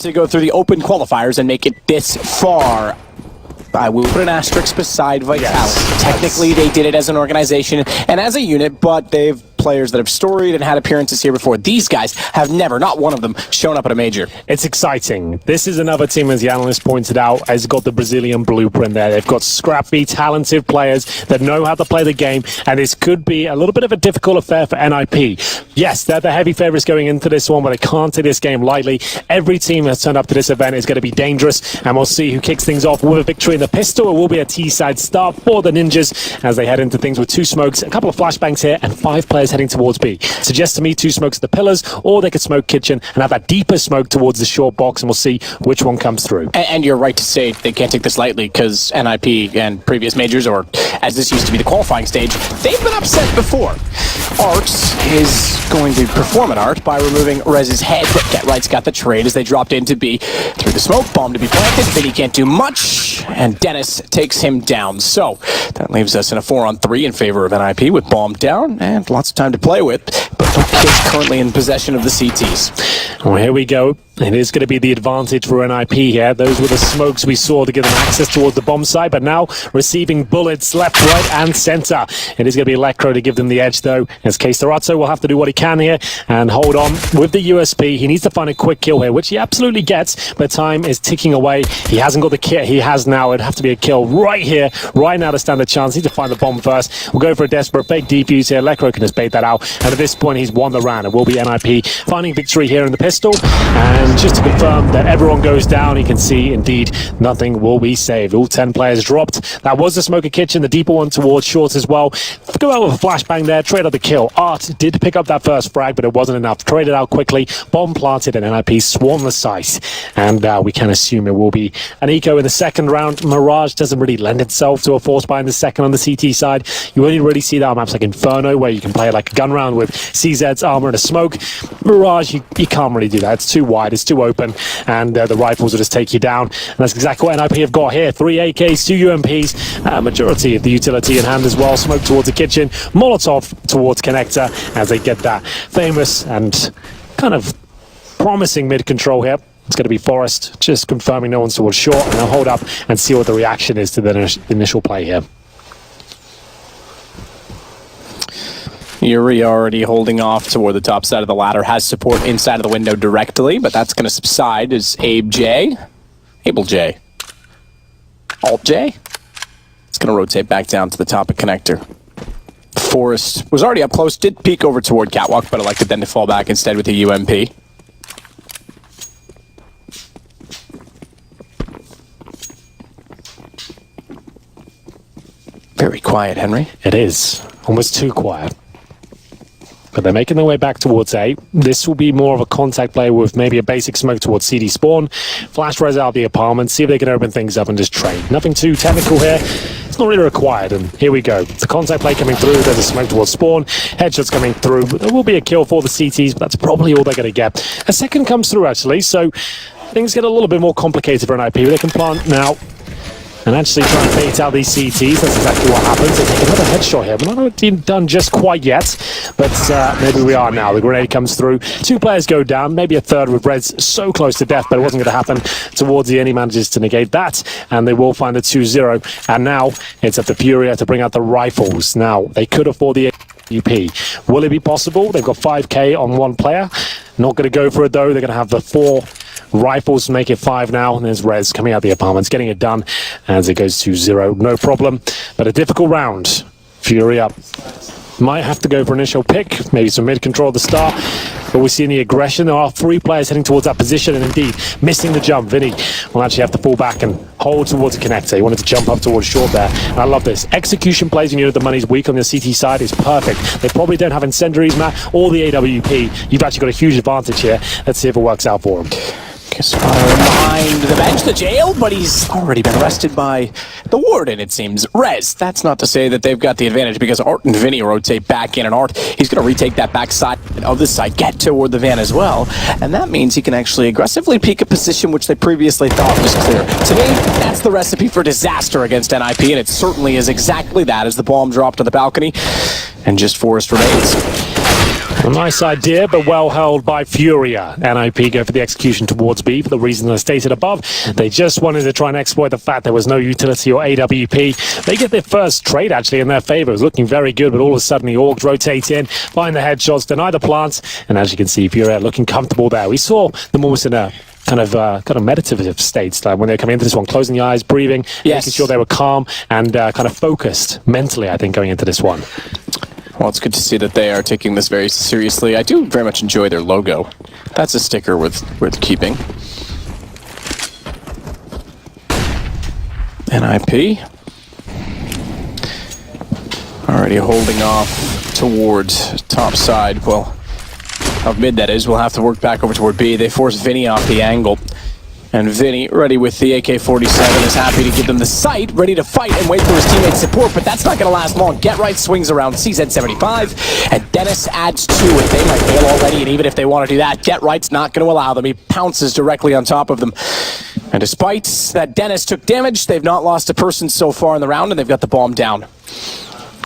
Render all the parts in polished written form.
to go through the open qualifiers and make it this far. I will put an asterisk beside Vitality. Yes, technically, they did it as an organization and as a unit, but they've players that have storied and had appearances here before. These guys have never, not one of them, shown up at a major. It's exciting. This is another team, as the analyst pointed out, has got the Brazilian blueprint there. They've got scrappy, talented players that know how to play the game, and this could be a little bit of a difficult affair for NIP. Yes, they're the heavy favorites going into this one, but they can't take this game lightly. Every team that's turned up to this event is going to be dangerous, and we'll see who kicks things off with a victory in the pistol. It will be a T-side start for the Ninjas as they head into things with 2 smokes, a couple of flashbangs here, and 5 players heading towards B. Suggests to me 2 smokes at the pillars, or they could smoke kitchen and have that deeper smoke towards the short box, and we'll see which one comes through. And you're right to say they can't take this lightly, because NIP and previous majors, or as this used to be the qualifying stage, they've been upset before. Arts is going to perform an art by removing Rez's head, but Get Right's got the trade as they dropped into B through the smoke, bomb to be planted. Vinny can't do much, and Dennis takes him down. So that leaves us in a 4-on-3 in favor of NIP with bomb down and lots of time to play with, but is currently in possession of the CTs. Well, here we go. It is going to be the advantage for NIP here. Those were the smokes we saw to give them access towards the bomb site, but now receiving bullets left, right, and center. It is going to be Electro to give them the edge, though, as K-Starato will have to do what he can here and hold on with the USP. He needs to find a quick kill here, which he absolutely gets, but time is ticking away. He hasn't got the kit he has now. It'd have to be a kill right here, right now to stand a chance. Need to find the bomb first. We'll go for a desperate fake defuse here. Electro can just bait that out, and at this point, he's won the round. It will be NIP finding victory here in the pistol, and just to confirm that everyone goes down, you can see indeed nothing will be saved. All 10 players dropped. That was the smoker kitchen, the deeper one towards short as well. Go out with a flashbang there, trade out the kill. Art did pick up that first frag, but it wasn't enough. Traded out quickly, bomb planted, and NIP swarmed the site. And we can assume it will be an eco in the second round. Mirage doesn't really lend itself to a force buy in the second on the CT side. You only really see that on maps like Inferno, where you can play like a gun round with CZ's armor and a smoke. Mirage, you can't really do that. It's too wide, it's too open, and the rifles will just take you down. And that's exactly what NIP have got here. 3 AKs, 2 UMPs, majority of the utility in hand as well. Smoke towards the kitchen, Molotov towards connector as they get that famous and kind of promising mid-control here. It's going to be Forest, just confirming no one's towards short, and they'll hold up and see what the reaction is to the initial play here. Yuri already holding off toward the top side of the ladder, has support inside of the window directly, but that's going to subside as Able J, Alt J. It's going to rotate back down to the top of connector. Forrest was already up close, did peek over toward Catwalk, but elected then to fall back instead with the UMP. Very quiet, Henry. It is. Almost too quiet. But they're making their way back towards A. This will be more of a contact play with maybe a basic smoke towards CD spawn. Flash res out the apartment, see if they can open things up and just trade. Nothing too technical here. It's not really required, and here we go. It's a contact play coming through. There's a smoke towards spawn. Headshots coming through. There will be a kill for the CTs, but that's probably all they're going to get. A second comes through, actually, so things get a little bit more complicated for NIP. They can plant now and actually try and bait out these CTs. That's exactly what happens. They take another headshot here. We're not done just quite yet, but maybe we are now. The grenade comes through. 2 players go down, maybe a third with Reds so close to death, but it wasn't going to happen towards the end. He manages to negate that, and they will find a 2-0. And now it's up to FURIA to bring out the rifles. Now, they could afford the UP. Will it be possible? They've got 5k on 1 player. Not going to go for it, though. They're going to have the 4 rifles to make it 5 now, and there's Rez coming out the apartments, getting it done as it goes to 0. No problem, but a difficult round. FURIA might have to go for initial pick, maybe some mid-control at the start, but we're seeing the aggression. There are 3 players heading towards that position, and indeed, missing the jump. Vinny will actually have to fall back and hold towards the connector. He wanted to jump up towards short there, and I love this. Execution plays when you know the money's weak on the CT side is perfect. They probably don't have incendiaries, Matt, or the AWP. You've actually got a huge advantage here. Let's see if it works out for him. Behind the bench, the jail, but he's already been arrested by the warden, it seems. Rez, that's not to say that they've got the advantage, because Art and Vinny rotate back in, and Art, he's going to retake that back side of the site, get toward the van as well, and that means he can actually aggressively peek a position which they previously thought was clear. To me, that's the recipe for disaster against NIP, and it certainly is exactly that as the bomb dropped to the balcony, and just Forrest remains. A nice idea, but well held by FURIA. NIP go for the execution towards B for the reasons I stated above. They just wanted to try and exploit the fact there was no utility or AWP. They get their first trade actually in their favor. It was looking very good, but all of a sudden the Orgs rotate in, find the headshots, deny the plants, and as you can see, FURIA looking comfortable there. We saw them almost in a kind of meditative states, like when they're coming into this one, closing the eyes, breathing, making sure they were calm and kind of focused mentally, I think, going into this one. Well, it's good to see that they are taking this very seriously. I do very much enjoy their logo. That's a sticker worth keeping. NIP. Already holding off towards top side. Well, of mid that is. We'll have to work back over toward B. They force Vinny off the angle. And Vinny, ready with the AK-47, is happy to give them the sight, ready to fight and wait for his teammates' support, but that's not going to last long. Get Right swings around CZ-75, and Dennis adds to it. They might bail already, and even if they want to do that, Get Right's not going to allow them. He pounces directly on top of them. And despite that Dennis took damage, they've not lost a person so far in the round, and they've got the bomb down.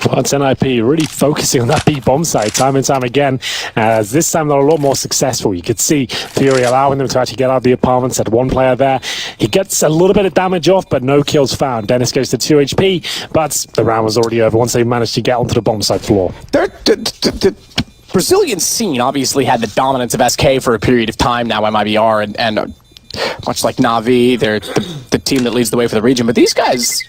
Well, it's NIP really focusing on that B bomb site time and time again. As this time they're a lot more successful. You could see Fury allowing them to actually get out of the apartments. Had one player there. He gets a little bit of damage off, but no kills found. Dennis goes to 2 HP, but the round was already over once they managed to get onto the bomb site floor. The Brazilian scene obviously had the dominance of SK for a period of time now, MIBR, and much like Na'Vi, they're the team that leads the way for the region. But these guys,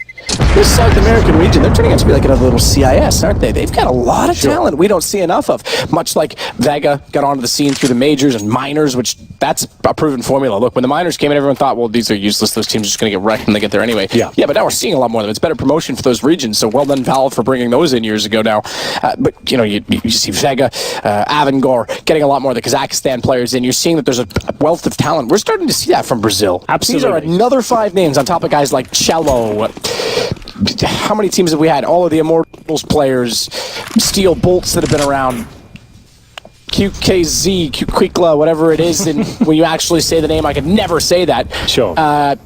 this South American region, they're turning out to be like another little CIS, aren't they? They've got a lot of talent we don't see enough of. Much like Vega got onto the scene through the majors and minors, which that's a proven formula. Look, when the minors came in, everyone thought, well, these are useless. Those teams are just going to get wrecked when they get there anyway. Yeah, but now we're seeing a lot more of them. It's better promotion for those regions. So well done, Valve, for bringing those in years ago now. But, you know, you see Vega, Avangor getting a lot more of the Kazakhstan players in. You're seeing that there's a wealth of talent. We're starting to see that from Brazil. Absolutely. These are another 5 names on top of guys like Cello. How many teams have we had? All of the Immortals players, Steel Bolts that have been around, QKZ, Quikla, whatever it is, and when you actually say the name, I could never say that. Sure. I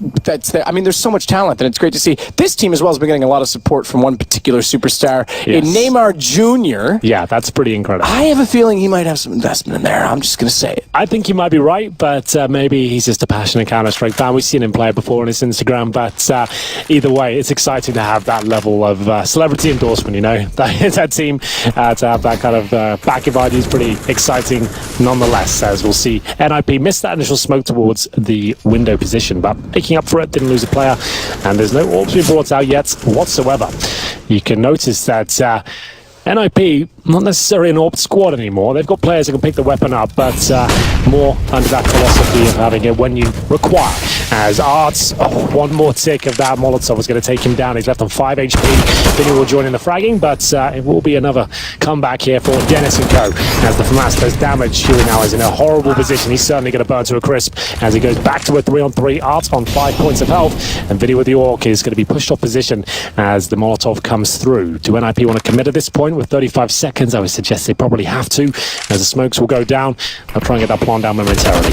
mean, there's so much talent, and it's great to see. This team as well has been getting a lot of support from one particular superstar, in Neymar Jr. Yeah, that's pretty incredible. I have a feeling he might have some investment in there. I'm just going to say it. I think you might be right, but maybe he's just a passionate Counter-Strike fan. We've seen him play before on his Instagram, but either way, it's exciting to have that level of celebrity endorsement, you know? That team, to have that kind of backing behind you is pretty exciting nonetheless, as we'll see. NIP missed that initial smoke towards the window position, but making up for it, didn't lose a player, and there's no orbs being brought out yet whatsoever. You can notice that NIP, not necessarily an AWP squad anymore. They've got players who can pick the weapon up, but more under that philosophy of having it when you require. As Arts, one more tick of that Molotov was going to take him down. He's left on 5 HP. Vinny will join in the fragging, but it will be another comeback here for Dennis and co. As the FAMAS does damage, Huey now is in a horrible position. He's certainly going to burn to a crisp as he goes back to a 3-on-3. Arts on 5 points of health, and Vinny with the AWP is going to be pushed off position as the Molotov comes through. Do NIP want to commit at this point? With 35 seconds, I would suggest they probably have to, as the smokes will go down. They'll try and get that plan down momentarily.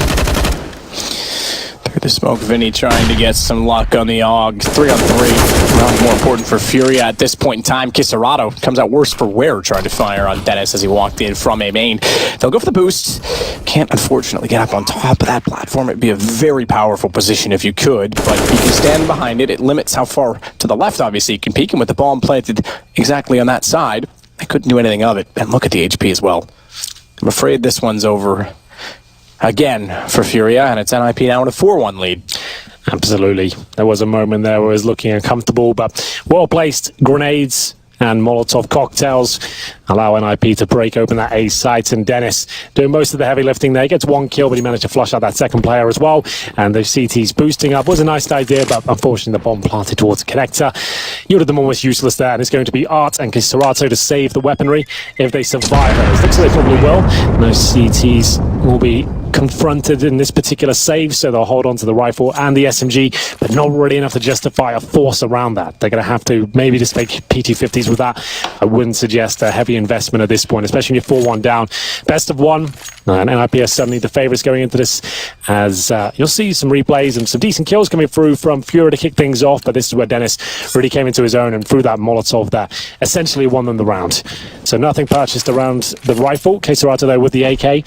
Through the smoke, Vinny trying to get some luck on the AUG. 3-on-3. Round more important for FURIA at this point in time. Kisarato comes out worse for wear trying to fire on Dennis as he walked in from a main. They'll go for the boost. Can't unfortunately get up on top of that platform. It'd be a very powerful position if you could, but you can stand behind it. It limits how far to the left, obviously, you can peek, and with the bomb planted exactly on that side, I couldn't do anything of it. And look at the HP as well. I'm afraid this one's over again for FURIA, and it's NIP now with a 4-1 lead. Absolutely. There was a moment there where it was looking uncomfortable, but well-placed grenades and Molotov cocktails allow NIP to break open that A site, and Dennis doing most of the heavy lifting there. He gets 1 kill, but he managed to flush out that second player as well, and the CT's boosting up was a nice idea, but unfortunately the bomb planted towards the connector. You would have them almost useless there, and it's going to be Art and Kisarato to save the weaponry if they survive it. It looks like they probably will. Those CTs will be confronted in this particular save, so they'll hold on to the rifle and the SMG, but not really enough to justify a force around that. They're going to have to maybe just take PT-50s with that. I wouldn't suggest a heavy investment at this point, especially when you're 4-1 down. Best of one, and NIP are suddenly the favourites going into this, as you'll see some replays and some decent kills coming through from FURIA to kick things off, but this is where Dennis really came into his own and threw that Molotov that essentially won them the round. So nothing purchased around the rifle. Keserato though with the AK.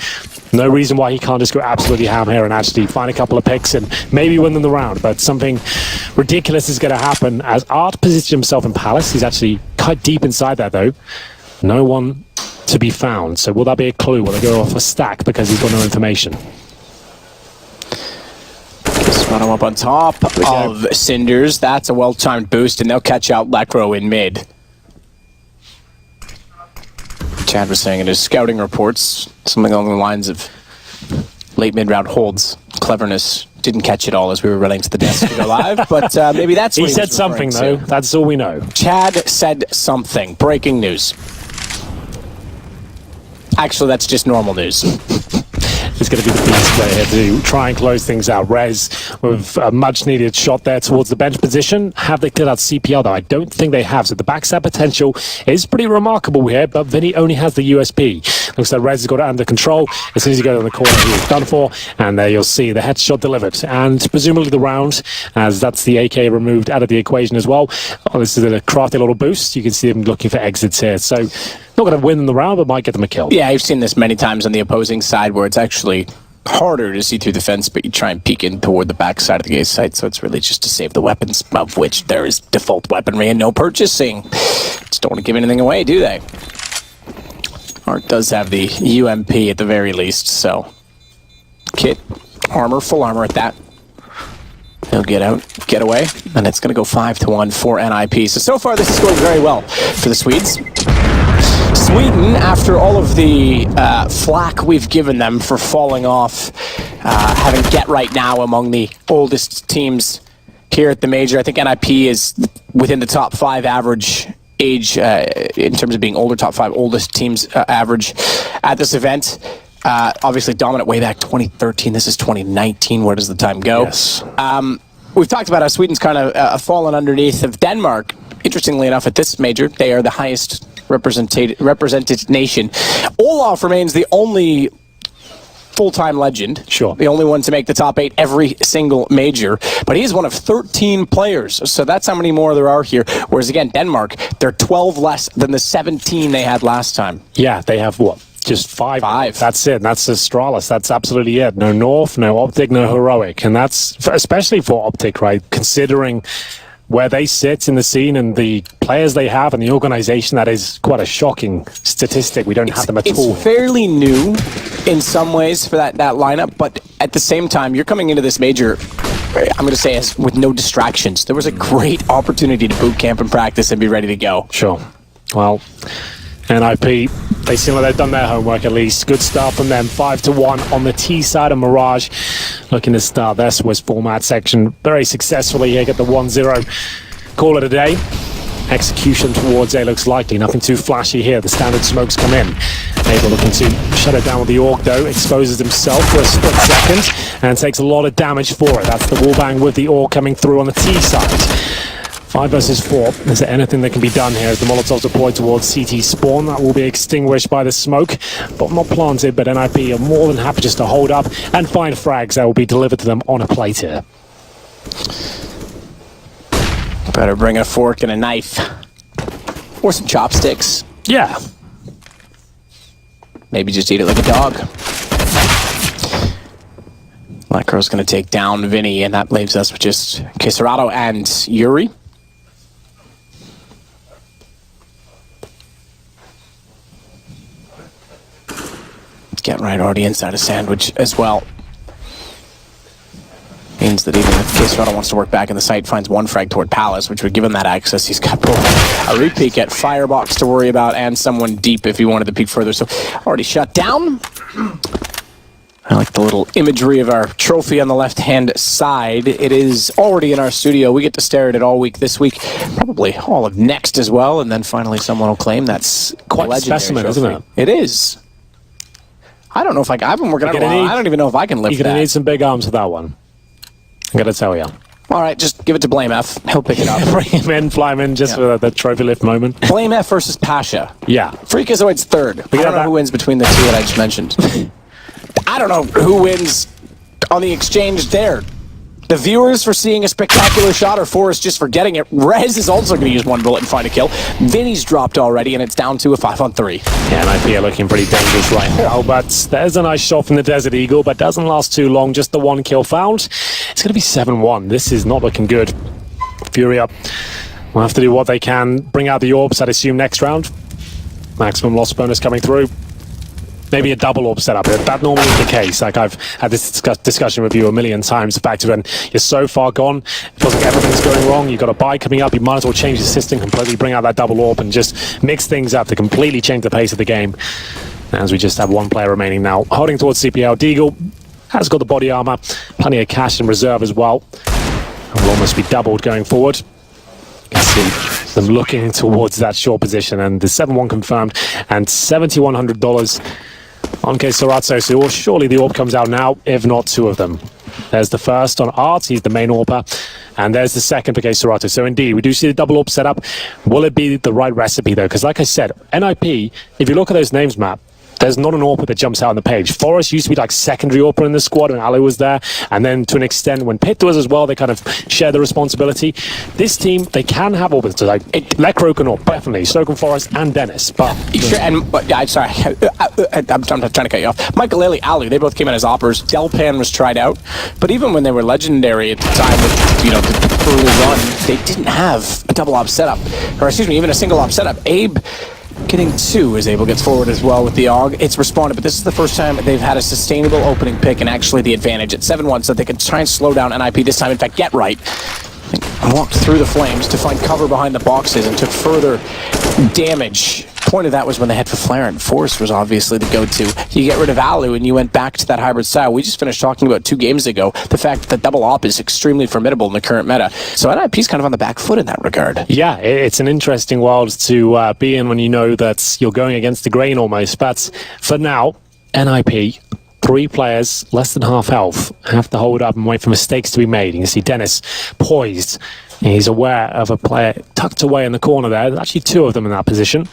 No reason why he can't just go absolutely ham here and actually find a couple of picks and maybe win them the round, but something ridiculous is going to happen as Art positions himself in Palace. He's actually quite deep inside there though. No one to be found. So will that be a clue? Will they go off a stack because he's got no information? Keserato up on top of Cinders. That's a well-timed boost, and they'll catch out Lekro in mid. Chad was saying in his scouting reports, something along the lines of late mid-round holds. Cleverness didn't catch it all as we were running to the desk to go live, but maybe that's what he said something, though. That's all we know. Chad said something. Breaking news. Actually, that's just normal news. It's going to be the beast player here to try and close things out. Rez with a much-needed shot there towards the bench position. Have they cleared out CPL, though? I don't think they have. So the backstab potential is pretty remarkable here, but Vinny only has the USP. Looks like Rez has got it under control. As soon as he goes on the corner, he is done for. And there you'll see the headshot delivered. And presumably the round, as that's the AK removed out of the equation as well. Oh, this is a crafty little boost. You can see them looking for exits here. So not going to win the round, but might get them a kill. Yeah, I've seen this many times on the opposing side where it's actually harder to see through the fence, but you try and peek in toward the back side of the gate site, so it's really just to save the weapons, of which there is default weaponry and no purchasing. Just don't want to give anything away, do they? Art does have the UMP at the very least, so kit, armor, full armor at that. He'll get out, get away, and it's going to go 5-1 for NIP. So far this is going very well for the Swedes. Sweden, after all of the flack we've given them for falling off, having get right now among the oldest teams here at the major, I think NIP is within the top 5 average age in terms of being older, top 5 oldest teams average at this event. Obviously dominant way back 2013. This is 2019. Where does the time go? Yes. We've talked about how Sweden's kind of fallen underneath of Denmark. Interestingly enough, at this major, they are the highest represented nation. Olaf remains the only full-time legend. Sure. The only one to make the top 8 every single major. But he is one of 13 players. So that's how many more there are here. Whereas again, Denmark, they're 12 less than the 17 they had last time. Yeah, they have what? Just 5. That's it. That's Astralis. That's absolutely it. No North, no Optic, no Heroic. And that's, especially for Optic, right? Considering where they sit in the scene and the players they have and the organization, that is quite a shocking statistic. We don't have them at all. It's fairly new in some ways for that lineup, but at the same time, you're coming into this major, I'm going to say, with no distractions. There was a great opportunity to boot camp and practice and be ready to go. Sure. Well, NIP, they seem like they've done their homework at least. Good start from them. 5-1 on the T side of Mirage. Looking to start their Swiss format section very successfully here. Get the 1-0. Call it a day. Execution towards A looks likely. Nothing too flashy here. The standard smokes come in. Able looking to shut it down with the Orc though. Exposes himself for a split second and takes a lot of damage for it. That's the wallbang with the Orc coming through on the T side. 5 versus 4. Is there anything that can be done here as the Molotovs deployed towards CT spawn? That will be extinguished by the smoke, but not planted. But NIP are more than happy just to hold up and find frags that will be delivered to them on a plate here. Better bring a fork and a knife. Or some chopsticks. Yeah. Maybe just eat it like a dog. Lekro's going to take down Vinny, and that leaves us with just Keserato and Yuri. Get right already inside a sandwich as well. Means that even if Keserato wants to work back in the site, finds one frag toward Palace, which would give him that access. He's got both a repeat at Firebox to worry about and someone deep if he wanted to peek further. So already shut down. I like the little imagery of our trophy on the left-hand side. It is already in our studio. We get to stare at it all week this week, probably all of next as well, and then finally someone will claim that's quite a specimen, trophy. isn't it? It is. I don't know if I've been working out a while. I don't even know if I can lift that. You're going to need some big arms for that one. I'm going to tell you. All right, just give it to Blame F. He'll pick it up. Bring him in, fly him in, just for the trophy lift moment. Blame F versus Pasha. Yeah. Freakazoid's third. I don't know who wins between the two that I just mentioned. I don't know who wins on the exchange there. The viewers for seeing a spectacular shot or Forrest just for getting it. Rez is also going to use one bullet and find a kill. Vinny's dropped already, and it's down to a 5-on-3. Yeah, and IP are looking pretty dangerous right now, but there's a nice shot from the Desert Eagle, but doesn't last too long. Just the one kill found. It's going to be 7-1. This is not looking good. FURIA will have to do what they can. Bring out the orbs, I'd assume, next round. Maximum loss bonus coming through. Maybe a double orb setup. That normally is the case. Like, I've had this discussion with you a million times. The fact of when you're so far gone, it feels like everything's going wrong. You've got a buy coming up. You might as well change the system completely, bring out that double orb, and just mix things up to completely change the pace of the game. As we just have one player remaining now, holding towards CPL. Deagle has got the body armor, plenty of cash in reserve as well. Will almost be doubled going forward. You can see them looking towards that short position, and the 7-1 confirmed, and $7,100 on Sorato. So surely the orb comes out now, if not two of them. There's the first on Art, he's the main orber, and there's the second for Sorato. So indeed, we do see the double orb setup. Will it be the right recipe though? Because like I said, NIP, if you look at those names, Matt, there's not an AWPer that jumps out on the page. Forrest used to be like secondary AWPer in the squad when Ali was there, and then to an extent when Pitt was as well, they kind of share the responsibility. This team, they can have AWPers, so like Lekro can AWP, definitely, so can Forrest and Dennis. But sure, I'm sorry, I'm trying to cut you off. Michael Lely, Ali, they both came in as AWPers. Delpan was tried out, but even when they were legendary at the time with the early run, they didn't have a double op setup, or excuse me, even a single op setup. Abe, getting two as Abel gets forward as well with the AUG. It's responded, but this is the first time they've had a sustainable opening pick and actually the advantage at 7-1 so that they could try and slow down NIP this time. In fact, get right. Walked through the flames to find cover behind the boxes and took further damage. Point of that was when they had for Flare, and Force was obviously the go-to. You get rid of Alu and you went back to that hybrid style. We just finished talking about 2 games ago the fact that double op is extremely formidable in the current meta. So NIP's kind of on the back foot in that regard. Yeah, it's an interesting world to be in when you know that you're going against the grain almost. But for now, NIP, 3 players, less than half health, have to hold up and wait for mistakes to be made. You can see Dennis poised. He's aware of a player tucked away in the corner there. There's actually 2 of them in that position.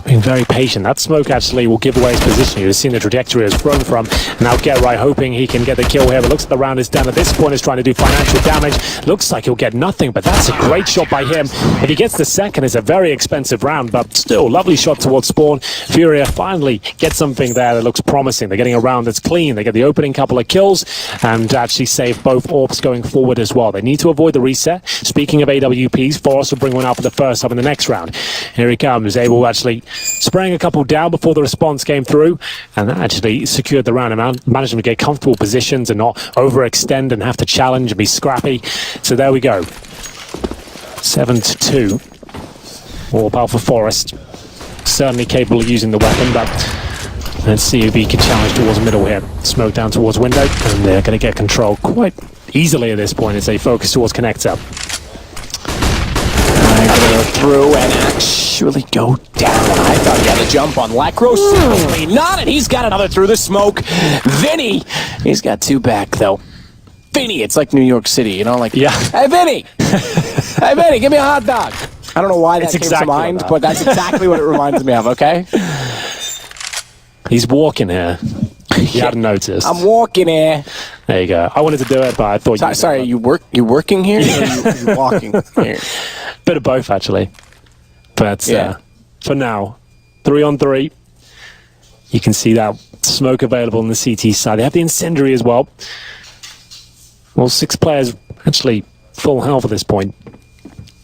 Being very patient. That smoke actually will give away his position. You've seen the trajectory has grown from. Now Get Right hoping he can get the kill here, but looks like the round is done. At this point is trying to do financial damage. Looks like he'll get nothing, but that's a great shot by him. If he gets the second, it's a very expensive round, but still, lovely shot towards Spawn. FURIA finally gets something there that looks promising. They're getting a round that's clean. They get the opening couple of kills and actually save both orbs going forward as well. They need to avoid the reset. Speaking of AWPs, Forrest will bring one out for the first time in the next round. Here he comes, able actually spraying a couple down before the response came through, and that actually secured the round and managed to get comfortable positions and not overextend and have to challenge and be scrappy. So there we go. 7-2. All power for Forrest. Certainly capable of using the weapon, but let's see if he can challenge towards middle here. Smoke down towards window, and they're going to get control quite easily at this point as they focus towards connector. Go through and actually go down. I thought he had a jump on Lacro. Certainly not, and he's got another through the smoke. Vinny, he's got 2 back though. Vinny, it's like New York City, you know, like, yeah. Hey Vinny, hey Vinny, give me a hot dog. I don't know why that came to mind, but that's exactly what it reminds me of. Okay. He's walking here. You hadn't noticed. I'm walking here. There you go. I wanted to do it, but I thought Sorry, you working here or you walking here? Bit of both, actually. But yeah. For now, 3-on-3. You can see that smoke available on the CT side. They have the incendiary as well. Well, 6 players actually full health at this point.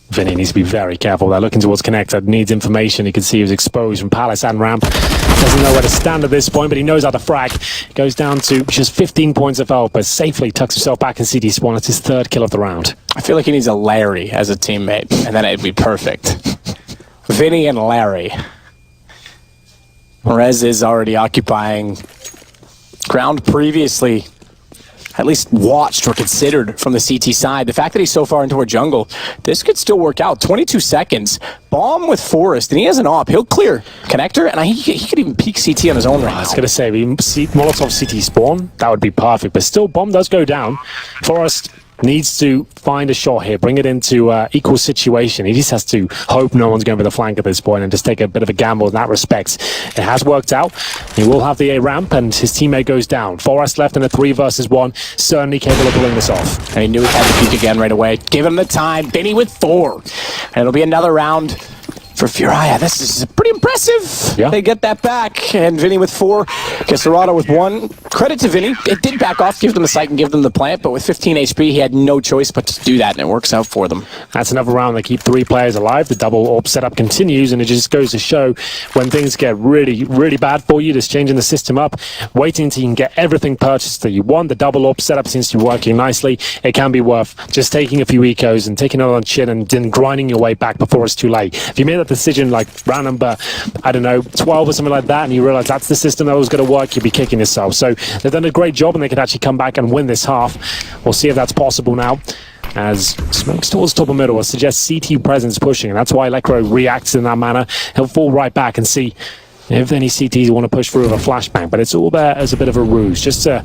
Vinny needs to be very careful. They're looking towards connector. Needs information. You can see he was exposed from Palace and ramp. Doesn't know where to stand at this point, but he knows how to frag. Goes down to just 15 points of health, but safely tucks himself back in CD spawn. It's his 3rd kill of the round. I feel like he needs a Larry as a teammate, and then it'd be perfect. Vinny and Larry. Rez is already occupying ground previously at least watched or considered from the CT side. The fact that he's so far into our jungle, this could still work out. 22 seconds. Bomb with Forest, and he has an op. He'll clear connector, and he could even peek CT on his own right now. I was going to say, Molotov CT spawn, that would be perfect. But still, bomb does go down. Forest needs to find a shot here, bring it into equal situation. He just has to hope no one's going for the flank at this point and just take a bit of a gamble in that respect. It has worked out. He will have the A ramp, and his teammate goes down. Forest left in a 3 versus 1, certainly capable of pulling this off. And he knew he had to peek again right away. Give him the time. Vinny with 4. And it'll be another round for FURIA. This is pretty impressive. Yeah. They get that back, and Vinny with 4, Gesserado with 1. Credit to Vinny. It did back off, give them the site and give them the plant, but with 15 HP, he had no choice but to do that, and it works out for them. That's another round. They keep 3 players alive. The double orb setup continues, and it just goes to show when things get really, really bad for you, just changing the system up, waiting until you can get everything purchased that you want. The double orb setup seems to be working nicely. It can be worth just taking a few ecos and taking it on chin and then grinding your way back before it's too late. If you made that decision like round number, I don't know, 12 or something like that, and you realize that's the system that was going to work, you'd be kicking yourself. So they've done a great job, and they could actually come back and win this half. We'll see if that's possible now, as smokes towards top of middle will suggest CT presence pushing, and that's why Lekro reacts in that manner. He'll fall right back and see if any CTs want to push through with a flashbang, but it's all there as a bit of a ruse, just to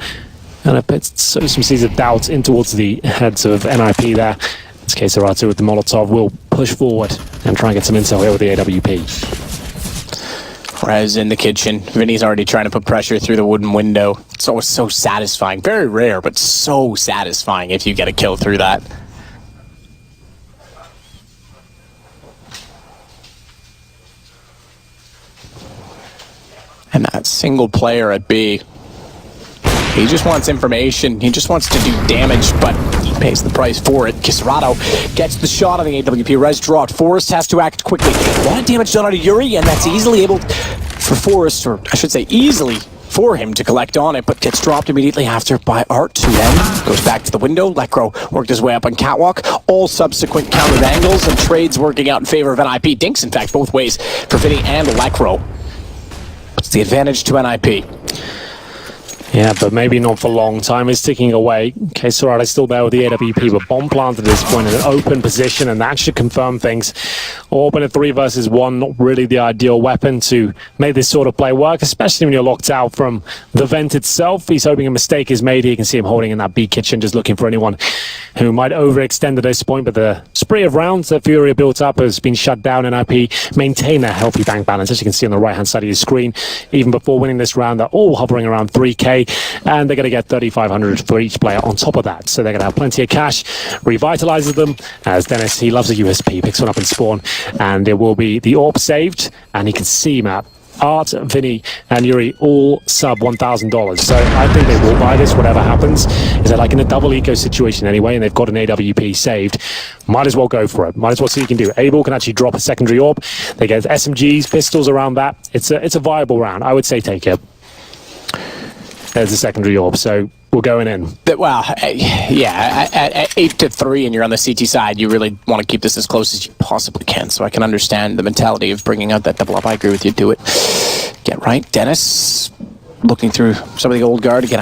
kind of sow some seeds of doubt in towards the heads of NIP there. In this case, Aratu with the Molotov will push forward and try and get some intel here with the AWP. Rez in the kitchen. Vinny's already trying to put pressure through the wooden window. It's always so satisfying. Very rare, but so satisfying if you get a kill through that. And that single player at B, he just wants information. He just wants to do damage, but he pays the price for it. Gesserado gets the shot on the AWP. Rez dropped. Forest has to act quickly. A lot of damage done on Yuri, and that's easily able for Forest, or I should say easily for him to collect on it, but gets dropped immediately after by Art, who then goes back to the window. Lekro worked his way up on Catwalk. All subsequent countered angles and trades working out in favor of NIP. Dinks, in fact, both ways for Vinny and Lekro. It's the advantage to NIP. Yeah, but maybe not for long. Time is ticking away. Gesserado is still there with the AWP, but bomb planted at this point in an open position, and that should confirm things. Orb in a 3 versus 1, not really the ideal weapon to make this sort of play work, especially when you're locked out from the vent itself. He's hoping a mistake is made. You can see him holding in that B kitchen, just looking for anyone who might overextend at this point, but the spree of rounds that FURIA built up has been shut down. NIP maintain a healthy bank balance, as you can see on the right-hand side of your screen. Even before winning this round, they're all hovering around 3K. And they're going to get 3,500 for each player on top of that. So they're going to have plenty of cash. Revitalizes them, as Dennis, he loves a USP, picks one up in spawn, and it will be the AWP saved, and he can see map. Art, Vinny, and Yuri all sub $1,000. So I think they will buy this, whatever happens. Is that like in a double eco situation anyway, and they've got an AWP saved. Might as well go for it. Might as well see what you can do. Able can actually drop a secondary AWP. They get SMGs, pistols around that. It's a viable round. I would say take it. There's a secondary AWP, so we're going in. Well, yeah, at 8-3 and you're on the CT side, you really want to keep this as close as you possibly can. So I can understand the mentality of bringing out that double up. I agree with you. Do it. Get right. Dennis, looking through some of the old guard again.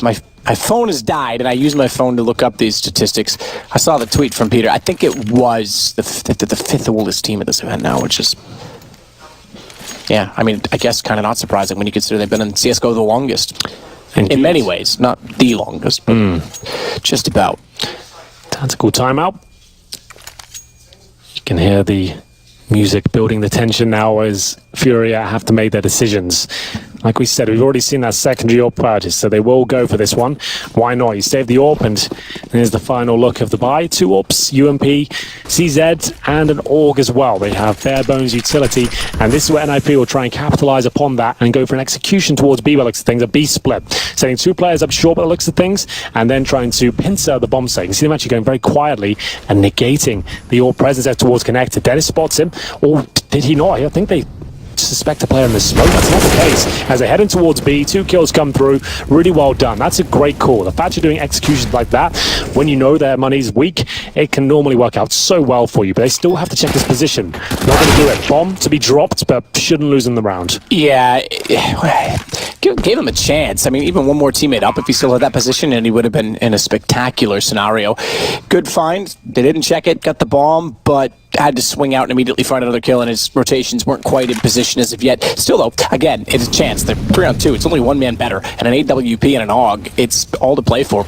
My phone has died, and I use my phone to look up these statistics. I saw the tweet from Peter. I think it was the fifth oldest team at this event now, which is... Yeah, I mean, I guess kind of not surprising when you consider they've been in CSGO the longest. In many ways. Not the longest, but just about. Tactical timeout. You can hear the music building the tension now as FURIA have to make their decisions. Like we said, we've already seen that secondary AWP purchase, so they will go for this one. Why not? You save the AWP, and here's the final look of the buy. 2 AWPs, UMP, CZ, and an AUG as well. They have bare bones utility, and this is where NIP will try and capitalize upon that and go for an execution towards B by the looks of things, a B split. Setting 2 players up short by the looks of things, and then trying to pincer the bomb site. You can see them actually going very quietly and negating the AWP presence there towards connector. Dennis spots him, or did he not? I think they suspect a player in the smoke. That's not the case. As they head in towards B, 2 kills come through. Really well done. That's a great call. The fact you're doing executions like that, when you know their money's weak, it can normally work out so well for you, but they still have to check his position. Not going to do it. Bomb to be dropped, but shouldn't lose in the round. Yeah, gave him a chance. I mean, even one more teammate up if he still had that position, and he would have been in a spectacular scenario. Good find. They didn't check it, got the bomb, but had to swing out and immediately find another kill, and his rotations weren't quite in position as of yet. Still, though, again, it's a chance. They're 3-on-2. It's only one man better, and an AWP and an AUG. It's all to play for.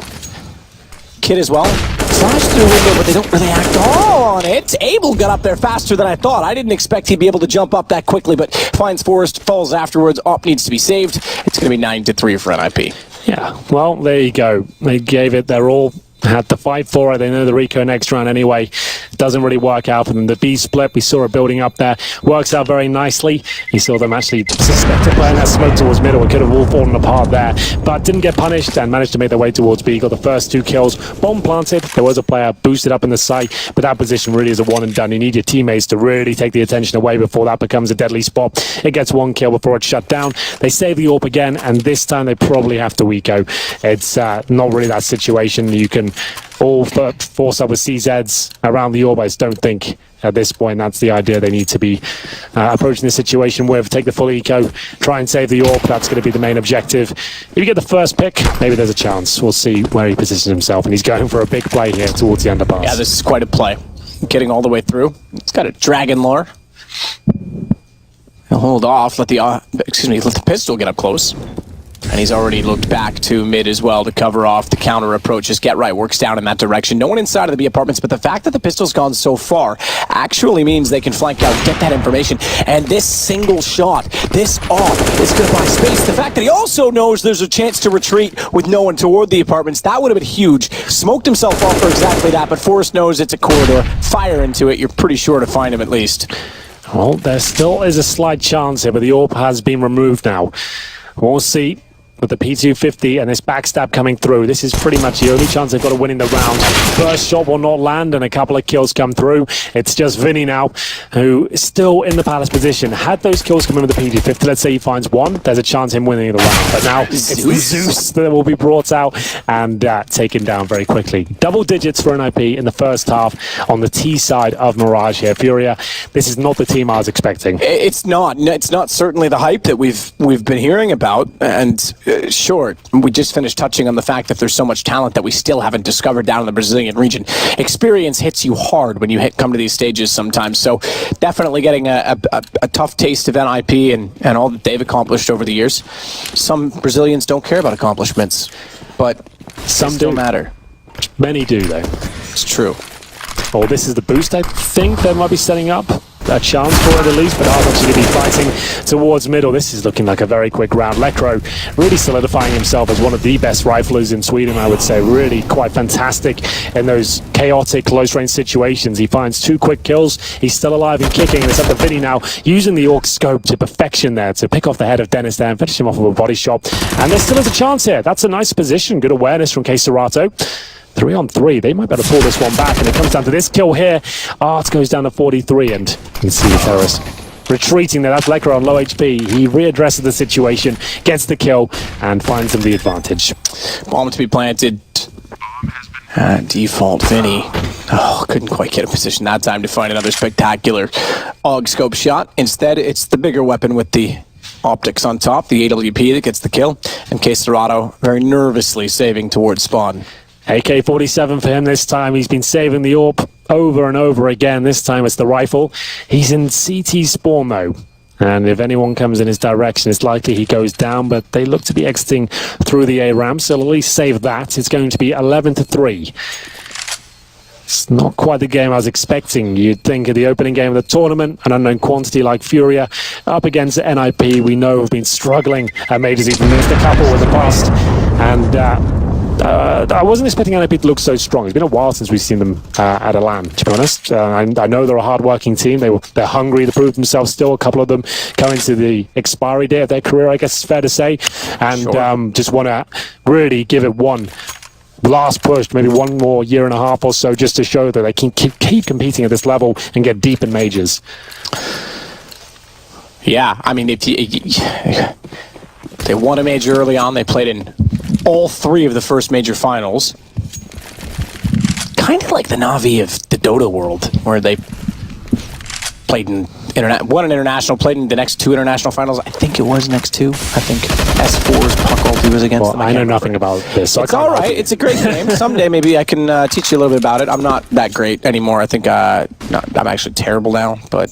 Kid as well. Flash through window, but they don't really act all on it. Abel got up there faster than I thought. I didn't expect he'd be able to jump up that quickly, but finds Forrest, falls afterwards. Op needs to be saved. It's going to be 9-3 for NIP. Yeah, well, there you go. They gave it their all. Had to fight for it. They know the Rico next round anyway. It doesn't really work out for them. The B split, we saw it building up there. Works out very nicely. You saw them actually suspected playing that smoke towards middle. It could have all fallen apart there. But didn't get punished and managed to make their way towards B. Got the first 2 kills. Bomb planted. There was a player boosted up in the site. But that position really is a one and done. You need your teammates to really take the attention away before that becomes a deadly spot. It gets 1 kill before it's shut down. They save the AWP again, and this time they probably have to eco. It's not really that situation. You can all force up with CZs around the AWP. I just don't think at this point that's the idea they need to be approaching the situation with. Take the full eco, try and save the AWP. That's going to be the main objective. If you get the first pick, maybe there's a chance. We'll see where he positions himself, and he's going for a big play here towards the underpass. Yeah, this is quite a play. Getting all the way through. It's got a dragon lure. He'll hold off, let the pistol get up close. And he's already looked back to mid as well to cover off the counter approach. Just get right, works down in that direction. No one inside of the B apartments, but the fact that the pistol's gone so far actually means they can flank out, get that information. And this single shot, this off, is going to buy space. The fact that he also knows there's a chance to retreat with no one toward the apartments, that would have been huge. Smoked himself off for exactly that, but Forrest knows it's a corridor. Fire into it, you're pretty sure to find him at least. Well, there still is a slight chance here, but the AWP has been removed now. We'll see. With the P250 and this backstab coming through, this is pretty much the only chance they've got of winning the round. First shot will not land and a couple of kills come through. It's just Vinny now, who is still in the Palace position. Had those kills come in with the P250, let's say he finds one, there's a chance him winning the round. But now it's the Zeus that will be brought out and taken down very quickly. Double digits for NIP in the first half on the T side of Mirage here. FURIA, this is not the team I was expecting. It's not. It's not certainly the hype that we've been hearing about. And sure, we just finished touching on the fact that there's so much talent that we still haven't discovered down in the Brazilian region. Experience hits you hard when you come to these stages sometimes. So definitely getting a tough taste of NIP and all that they've accomplished over the years. Some Brazilians don't care about accomplishments, but some do matter. Many do, though. It's true. Oh, this is the boost I think they might be setting up. A chance for it at least, but are actually going to be fighting towards middle. This is looking like a very quick round. Lekro really solidifying himself as one of the best riflers in Sweden, I would say. Really quite fantastic in those chaotic close-range situations. He finds 2 quick kills. He's still alive and kicking, and it's up to Vinny now, using the AUG scope to perfection there to pick off the head of Dennis there and finish him off with a body shot. And there still is a chance here. That's a nice position. Good awareness from Serato. 3-on-3, they might better pull this one back, and it comes down to this kill here. Art goes down to 43, and you can see the terrorist retreating there. That's Lekra on low HP. He readdresses the situation, gets the kill, and finds him the advantage. Bomb to be planted. Default Vinny. Oh, couldn't quite get a position that time to find another spectacular AUG scope shot. Instead, it's the bigger weapon with the optics on top, the AWP that gets the kill, and Serato very nervously saving towards spawn. AK-47 for him this time. He's been saving the AWP over and over again. This time it's the rifle. He's in CT spawn though. And if anyone comes in his direction, it's likely he goes down, but they look to be exiting through the A ramp, so at least save that. It's going to be 11-3. It's not quite the game I was expecting. You'd think of the opening game of the tournament, an unknown quantity like FURIA, up against NIP, we know have been struggling at majors, even missed a couple in the past. And I wasn't expecting NIP to look so strong. It's been a while since we've seen them at a LAN, to be honest. I know they're a hard-working team. They're hungry to prove themselves still. A couple of them coming to the expiry day of their career, I guess it's fair to say. And sure. Just want to really give it one last push, maybe one more year and a half or so, just to show that they can keep competing at this level and get deep in majors. Yeah, I mean, if they won a major early on, they played in all 3 of the first major finals. Kind of like the Na'Vi of the Dota world, where they played in won an international, played in the next 2 international finals. I think it was next 2. I think S4's Puckle he was against. Well, I know nothing about this. So it's all right. It's a great game. Someday maybe I can teach you a little bit about it. I'm not that great anymore. I think I'm actually terrible now, but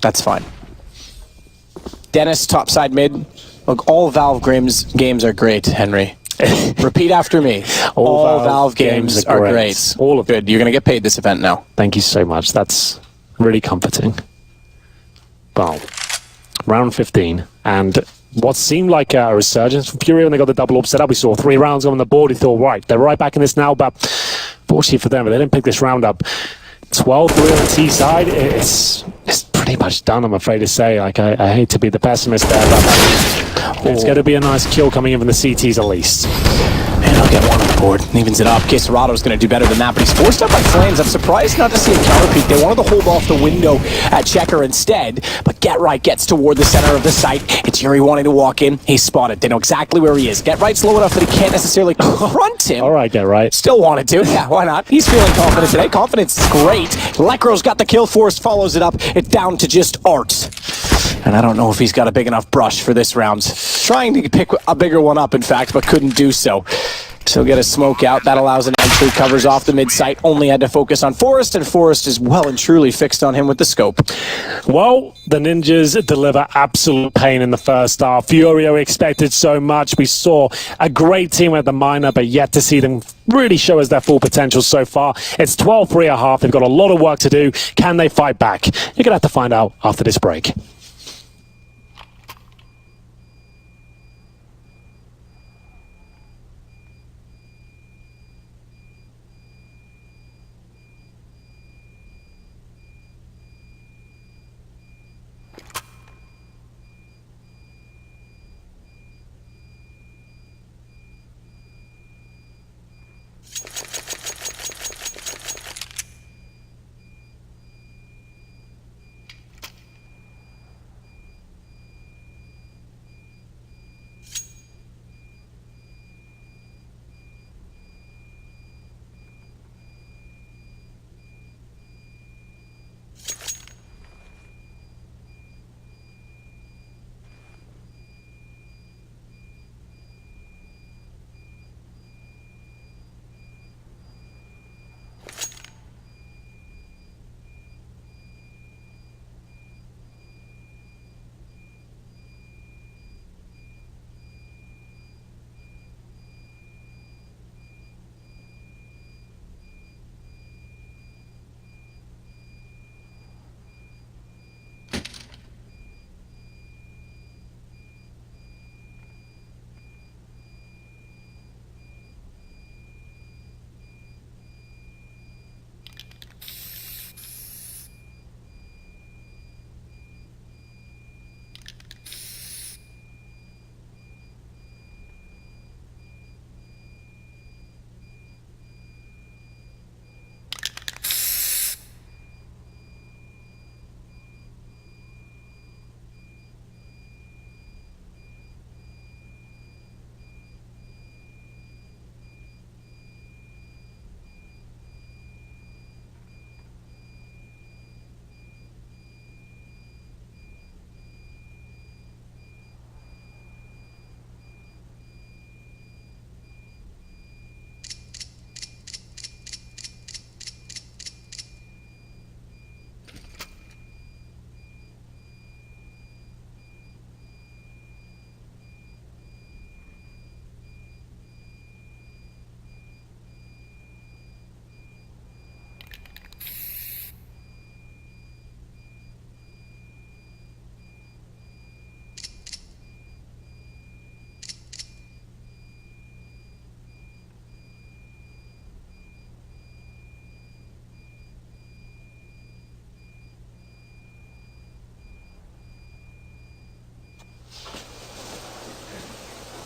that's fine. Dennis, topside mid. Look, all Valve games are great, Henry. Repeat after me. All Valve games are great. All of good. You're going to get paid this event now. Thank you so much. That's really comforting. Well, round 15, and what seemed like a resurgence from FURIA when they got the double up set up. We saw 3 rounds on the board. We thought, right, they're right back in this now, but fortunately for them, they didn't pick this round up. 12-3 on the T side. It's pretty much done, I'm afraid to say. Like, I hate to be the pessimist there, but it's going to be a nice kill coming in from the CTs at least. Man, I'll get one on the board. Evens it up. Queserado's going to do better than that, but he's forced up by Flames. I'm surprised not to see a counter peek. They wanted to hold off the window at Checker instead, but Get Right gets toward the center of the site. It's Yuri wanting to walk in. He's spotted. They know exactly where he is. Get Right's low enough that he can't necessarily confront him. All right, Get Right. Still wanted to. Yeah, why not? He's feeling confident today. Confidence is great. Lekro's got the kill. Forrest follows it up. It's down to just Art. And I don't know if he's got a big enough brush for this round. Trying to pick a bigger one up, in fact, but couldn't do so. So get a smoke out. That allows an entry, covers off the mid-site. Only had to focus on Forrest, and Forrest is well and truly fixed on him with the scope. Well, the Ninjas deliver absolute pain in the first half. FURIA expected so much. We saw a great team at the minor, but yet to see them really show us their full potential so far. It's 12-3 a half. They've got a lot of work to do. Can they fight back? You're going to have to find out after this break.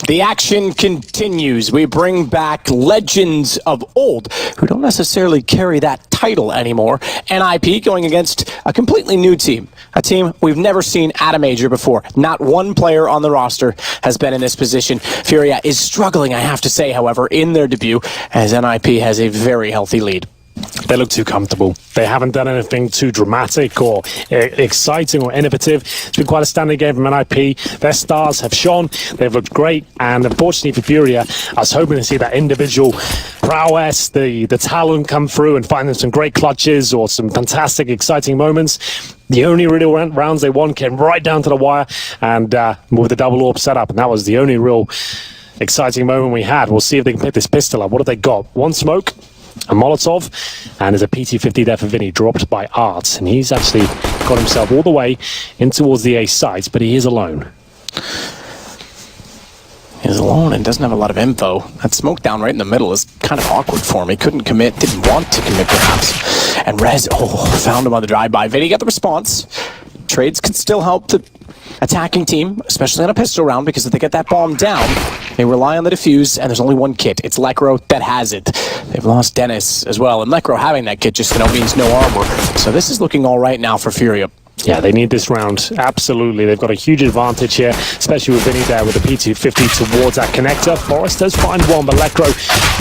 The action continues. We bring back legends of old who don't necessarily carry that title anymore. NIP going against a completely new team. A team we've never seen at a major before. Not one player on the roster has been in this position. FURIA is struggling, I have to say, however, in their debut, as NIP has a very healthy lead. They look too comfortable. They haven't done anything too dramatic or exciting or innovative. It's been quite a standard game from NIP. Their stars have shone. They've looked great. And unfortunately for FURIA, I was hoping to see that individual prowess, the talent come through and find them some great clutches or some fantastic, exciting moments. The only real rounds they won came right down to the wire and with the double AWP setup. And that was the only real exciting moment we had. We'll see if they can pick this pistol up. What have they got? One smoke, a Molotov, and there's a PT-50 there for Vinny, dropped by Art. And he's actually got himself all the way in towards the A sites, but he is alone. He's alone and doesn't have a lot of info. That smoke down right in the middle is kind of awkward for him. He couldn't commit, didn't want to commit perhaps. And Rez, found him on the drive-by. Vinny got the response. Trades could still help the attacking team, especially on a pistol round, because if they get that bomb down, they rely on the defuse, and there's only one kit. It's Lekro that has it. They've lost Dennis as well, and Lekro having that kit just means no armor. So this is looking all right now for FURIA. Yeah, they need this round. Absolutely. They've got a huge advantage here, especially with Vinny there with the PT-50 towards that connector. Forrest does find one, but Lekro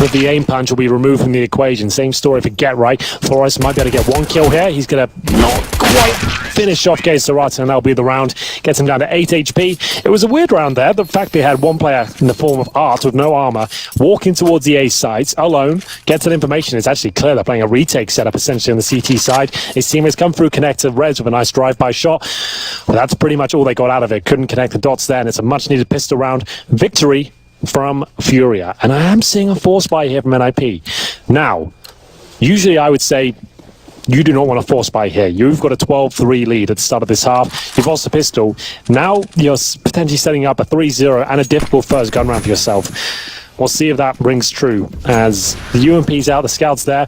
with the aim punch will be removed from the equation. Same story for Get Right. Forrest might be able to get one kill here. He's going to not quite finish off against Sarata, and that'll be the round. Gets him down to 8 HP. It was a weird round there. The fact they had one player in the form of Art with no armor walking towards the A sites alone, gets that information. It's actually clear they're playing a retake setup essentially on the CT side. His teammates come through, connector Rez with a nice drive-by shot. Well, that's pretty much all they got out of it. Couldn't connect the dots there, and it's a much-needed pistol round. Victory from FURIA. And I am seeing a force buy here from NIP. Now, usually I would say you do not want to force buy here. You've got a 12-3 lead at the start of this half. You've lost the pistol. Now you're potentially setting up a 3-0 and a difficult first gun round for yourself. We'll see if that rings true. As the UMP's out, the scouts there.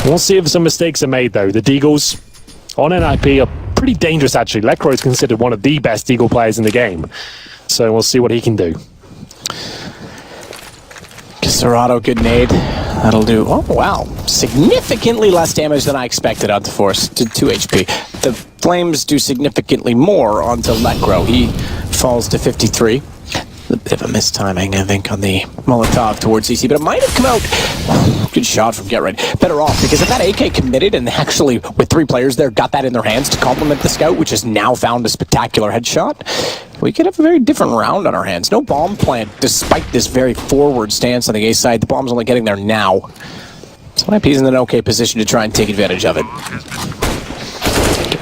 We'll see if some mistakes are made, though. The Deagles on NIP are pretty dangerous, actually. Lekro is considered one of the best Deagle players in the game. So we'll see what he can do. Caserato, good nade. That'll do. Oh, wow. Significantly less damage than I expected out the Force to 2 HP. The Flames do significantly more onto Lekro. He falls to 53. A bit of a mistiming, I think, on the Molotov towards CC, but it might have come out. Good shot from Get Right. Better off, because if that AK committed and actually, with 3 players there, got that in their hands to complement the scout, which has now found a spectacular headshot, we could have a very different round on our hands. No bomb plant, despite this very forward stance on the A side. The bomb's only getting there now. So IP's in an okay position to try and take advantage of it.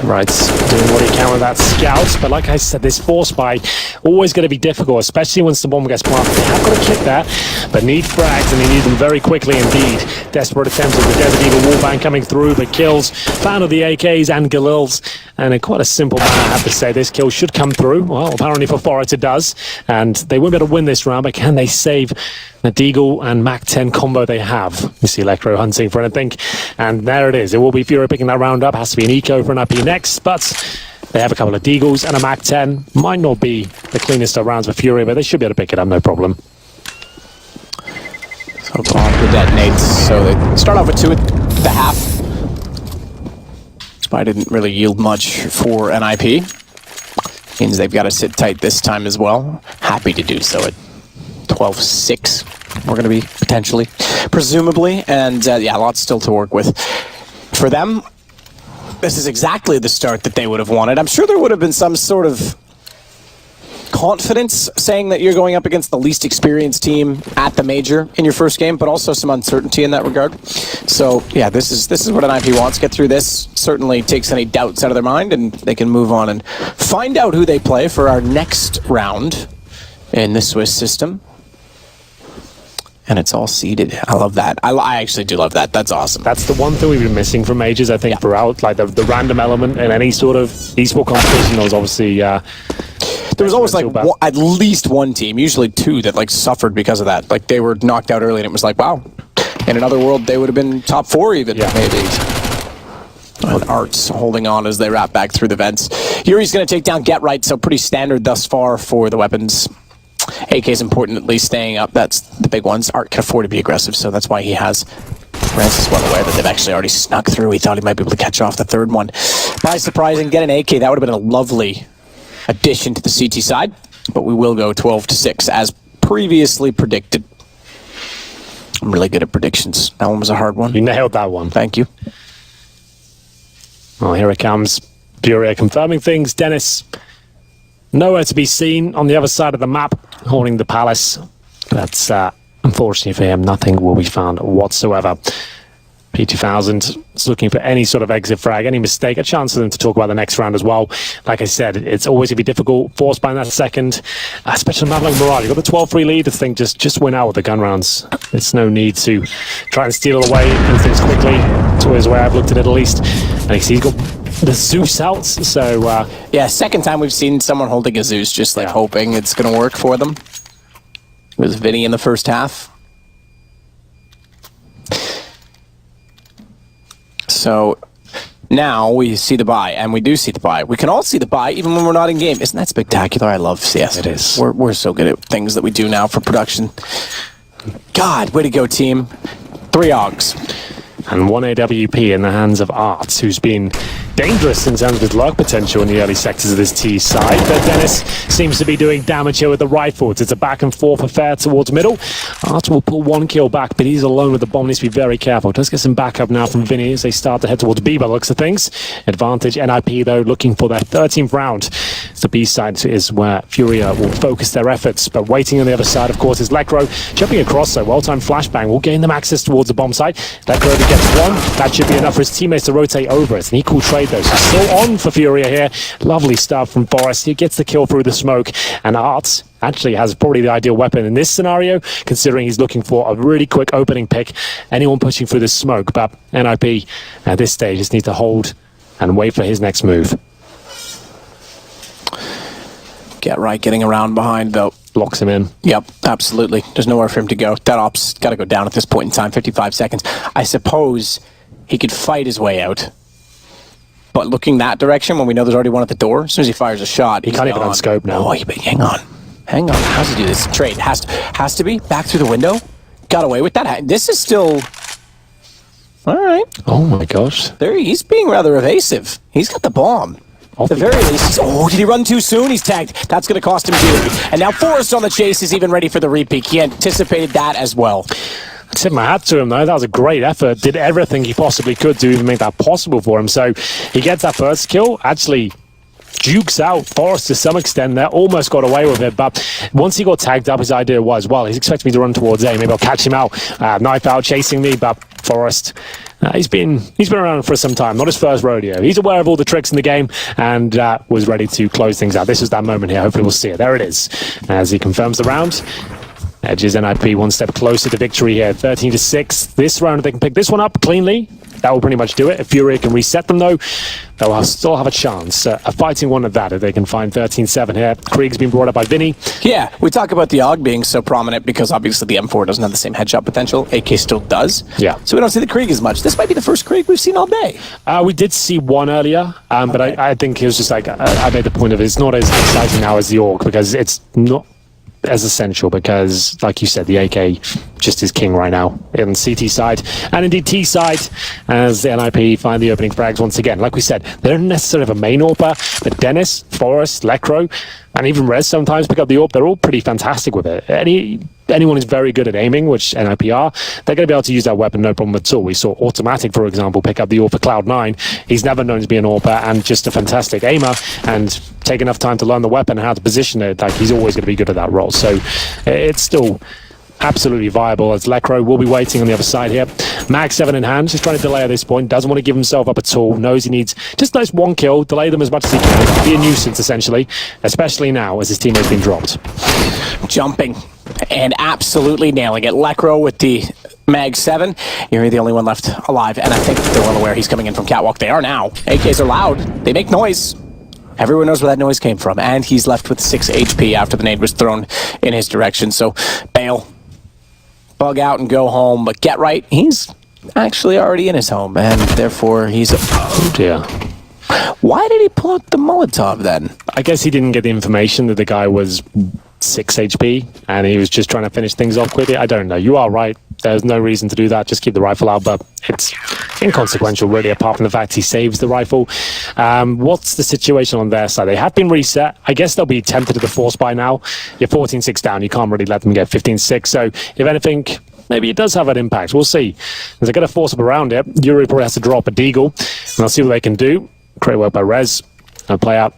Right, doing what he can with that scout, but like I said, this force buy always going to be difficult, especially once the bomb gets planted. They have got to kick that, but need frags, and they need them very quickly indeed. Desperate attempts at the Desert Eagle wallbang coming through, but kills. Fan of the AKs and Galils, and in quite a simple manner, I have to say. This kill should come through. Well, apparently for Forrest it does, and they won't be able to win this round, but can they save the Deagle and Mac-10 combo they have? You see Lekro hunting for anything, and there it is. It will be FURIA picking that round up. Has to be an eco for an IP next, but they have a couple of Deagles and a Mac-10. Might not be the cleanest of rounds for FURIA, but they should be able to pick it up, no problem. So bomb the detonates. So they start off with 2 at the half. Spy didn't really yield much for NIP. Means they've got to sit tight this time as well. Happy to do so at 12-6. We're going to be potentially, presumably, and yeah, lots still to work with. For them, this is exactly the start that they would have wanted. I'm sure there would have been some sort of confidence saying that you're going up against the least experienced team at the major in your first game, but also some uncertainty in that regard. So yeah, this is what an IP wants. Get through this. Certainly takes any doubts out of their mind, and they can move on and find out who they play for our next round in the Swiss system. And it's all seeded. I love that. I actually do love that. That's awesome. That's the one thing we've been missing from majors, I think, throughout. Like the random element in any sort of esport competition was obviously... there was always like at least one team, usually 2, that like suffered because of that. Like they were knocked out early and it was like, wow. In another world, they would have been top 4 even, maybe. And Art's holding on as they wrap back through the vents. Yuri's going to take down Get Right, so pretty standard thus far for the weapons. AK is important, at least staying up. That's the big ones. Art can afford to be aggressive, so that's why he has. Rez is well aware that they've actually already snuck through. He thought he might be able to catch off the 3rd one. By surprising, get an AK. That would have been a lovely addition to the CT side, but we will go 12-6 as previously predicted. I'm really good at predictions. That one was a hard one. You nailed that one. Thank you. Well, here it comes. FURIA confirming things. Dennis, nowhere to be seen on the other side of the map, holding the palace. But unfortunately for him, nothing will be found whatsoever. P2000 is looking for any sort of exit frag, any mistake, a chance for them to talk about the next round as well. Like I said, it's always going to be difficult. Forced by that second, especially on a map like Memória. You've got the 12-3 lead. I think just win out with the gun rounds. There's no need to try and steal away and things quickly. That's always the way I've looked at it, at least. And he's got the Zeus out, so... yeah, second time we've seen someone holding a Zeus, just like hoping it's going to work for them. It was Vinny in the first half. So now we see the buy, and we do see the buy. We can all see the buy even when we're not in game. Isn't that spectacular? I love CS. It is. We're so good at things that we do now for production. God, way to go, team. 3 AUGs. And 1 AWP in the hands of Arts, who's been dangerous in terms of his luck potential in the early sectors of this T side. But Dennis seems to be doing damage here with the rifles. It's a back and forth affair towards middle. Arts will pull 1 kill back, but he's alone with the bomb. Needs to be very careful. Does get some backup now from Vinny as they start to head towards B by the looks of things. Advantage NIP though, looking for their 13th round. The B side is where FURIA will focus their efforts, but waiting on the other side, of course, is Lekro. Jumping across, so well-timed flashbang will gain them access towards the bomb site. Lekro gets 1. That should be enough for his teammates to rotate over. It's an equal trade though, so still on for FURIA here. Lovely stuff from Forrest. He gets the kill through the smoke, and Arts actually has probably the ideal weapon in this scenario, considering he's looking for a really quick opening pick. Anyone pushing through the smoke, but NIP at this stage just needs to hold and wait for his next move. Get right, getting around behind though. Locks him in. Yep, absolutely. There's nowhere for him to go. That op's got to go down at this point in time. 55 seconds. I suppose he could fight his way out. But looking that direction, when we know there's already one at the door, as soon as he fires a shot, he can't even unscope now. Oh, hang on. Hang on. How's he do this? Trade. Has to be. Back through the window. Got away with that. This is still... All right. Oh my gosh. He's being rather evasive. He's got the bomb. At the very least, did he run too soon? He's tagged. That's going to cost him dearly. And now Forrest on the chase is even ready for the repeat. He anticipated that as well. I tip my hat to him, though. That was a great effort. Did everything he possibly could to even make that possible for him. So he gets that first kill. Actually jukes out Forrest to some extent there. Almost got away with it. But once he got tagged up, his idea was, well, he's expecting me to run towards A. Maybe I'll catch him out. Knife out, chasing me. But Forrest... he's been around for some time, not his first rodeo. He's aware of all the tricks in the game and was ready to close things out. This is that moment here. Hopefully we'll see it. There it is. As he confirms the round. Edges NIP 1 step closer to victory here. 13-6. This round, if they can pick this one up cleanly, that will pretty much do it. If FURIA can reset them, though, they'll still have a chance. A fighting one at that, if they can find 13-7 here. Krieg's been brought up by Vinny. Yeah, we talk about the AUG being so prominent because obviously the M4 doesn't have the same headshot potential. AK still does. Yeah. So we don't see the Krieg as much. This might be the first Krieg we've seen all day. We did see one earlier, but I think it was just like, I made the point of it's not as exciting now as the AUG because it's not as essential because, like you said, the AK just is king right now in CT side and indeed T side as the NIP find the opening frags once again. Like we said, they don't necessarily have a main AWPer, but Dennis, Forrest, Lekro, and even Rez sometimes pick up the AWP. They're all pretty fantastic with it. Anyone who's very good at aiming, which NIP are, they're going to be able to use that weapon no problem at all. We saw Automatic, for example, pick up the AWP for Cloud9. He's never known to be an AWPer and just a fantastic aimer and take enough time to learn the weapon and how to position it. Like, he's always going to be good at that role. So it's still absolutely viable as Lekro will be waiting on the other side here. Mag 7 in hand, just trying to delay at this point. Doesn't want to give himself up at all. Knows he needs just nice 1 kill, delay them as much as he can. Be a nuisance, essentially, especially now as his teammate's been dropped. Jumping and absolutely nailing it. Lekro with the Mag 7. You're the only one left alive, and I think they're well aware he's coming in from Catwalk. They are now. AKs are loud. They make noise. Everyone knows where that noise came from, and he's left with 6 HP after the nade was thrown in his direction. So, bail. Bug out and go home, but get right. He's actually already in his home, and therefore he's... Oh dear. Why did he pull out the Molotov then? I guess he didn't get the information that the guy was 6 HP, and he was just trying to finish things off quickly. I don't know. You are right. There's no reason to do that. Just keep the rifle out, but it's inconsequential, really, apart from the fact he saves the rifle. What's the situation on their side? They have been reset. I guess they'll be tempted to the force by now. You're 14-6 down. You can't really let them get 15-6. So, if anything, maybe it does have an impact. We'll see. As they're going to force up around it, Yuri probably has to drop a deagle, and I'll see what they can do. Great work by Rez. And play out.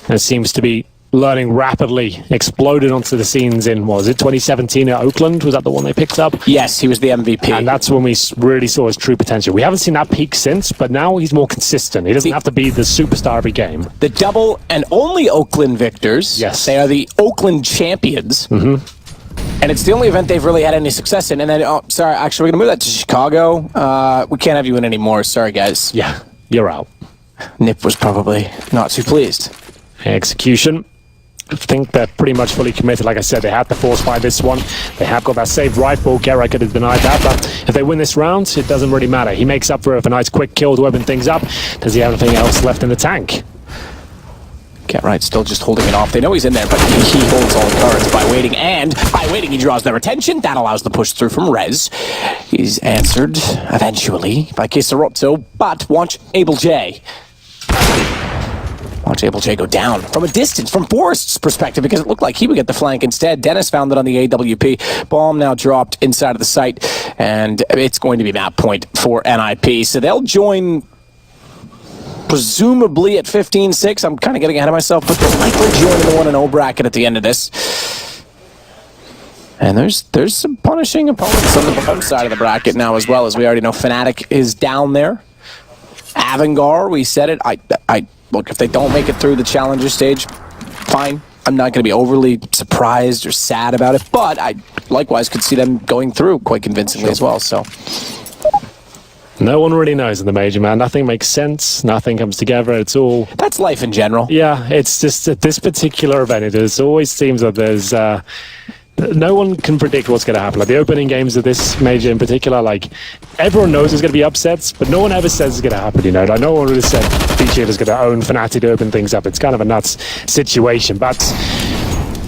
And it seems to be learning rapidly. Exploded onto the scenes in, what was it, 2017 at Oakland? Was that the one they picked up? Yes, he was the MVP. And that's when we really saw his true potential. We haven't seen that peak since, but now he's more consistent. He doesn't have to be the superstar every game. The double and only Oakland victors. Yes. They are the Oakland champions. And it's the only event they've really had any success in. And then, oh, sorry, actually, we're going to move that to Chicago. We can't have you in anymore. Sorry, guys. Yeah, you're out. Nip was probably not too pleased. Execution. I think they're pretty much fully committed. Like I said, they had to force by this one. They have got that saved rifle. Gerrit could have denied that, but if they win this round, it doesn't really matter. He makes up for it with a nice quick kill to open things up. Does he have anything else left in the tank? Gerrit still just holding it off. They know he's in there, but he holds all the cards by waiting, and by waiting he draws their attention. That allows the push through from Rez. He's answered, eventually, by Kisarotto, but watch Able J. Watch Able J go down from a distance, from Forrest's perspective, because it looked like he would get the flank instead. Dennis found it on the AWP. Bomb now dropped inside of the site, and it's going to be map point for NIP. So they'll join, presumably at 15-6. I'm kind of getting ahead of myself, but they'll likely join in the 1-0 bracket at the end of this. And there's some punishing opponents on the bottom side of the bracket now as well, as we already know Fnatic is down there. Avangar, we said it. I look, if they don't make it through the challenger stage, fine. I'm not going to be overly surprised or sad about it, but I likewise could see them going through quite convincingly as well. So no one really knows in the major, man. Nothing makes sense. Nothing comes together. It's all... That's life in general. Yeah, it's just at this particular event, it always seems that there's... no one can predict what's going to happen. Like the opening games of this major in particular, like everyone knows there's going to be upsets, but no one ever says it's going to happen, you know. Like no one really said BGL is going to own Fnatic to open things up. It's kind of a nuts situation, but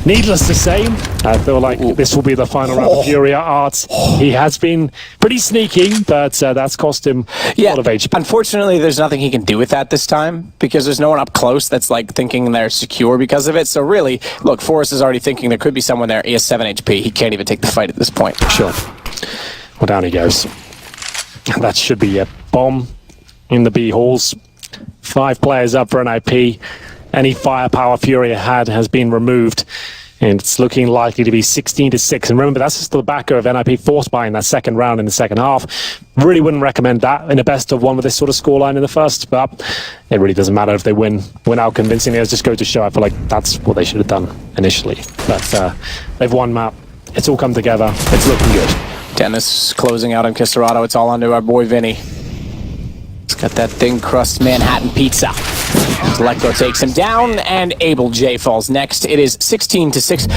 needless to say, I feel like this will be the final round of FURIA Art. He has been pretty sneaky, but that's cost him a lot of HP. Unfortunately, there's nothing he can do with that this time, because there's no one up close that's like thinking they're secure because of it. So really, look, Forrest is already thinking there could be someone there. He has 7 HP. He can't even take the fight at this point. Sure. Well, down he goes. That should be a bomb in the B halls. 5 players up for an IP. Any firepower FURIA had has been removed, and it's looking likely to be 16-6. And remember, that's just the backer of NIP force buying that second round in the second half. Really wouldn't recommend that in a best of one with this sort of scoreline in the first, but it really doesn't matter if they win out convincingly. It's just go to show. I feel like that's what they should have done initially. But they've won map. It's all come together. It's looking good. Dennis closing out on Kisarotto. It's all onto our boy Vinny. He's got that thin crust Manhattan pizza. Selector takes him down, and Able J falls next. It is 16-6.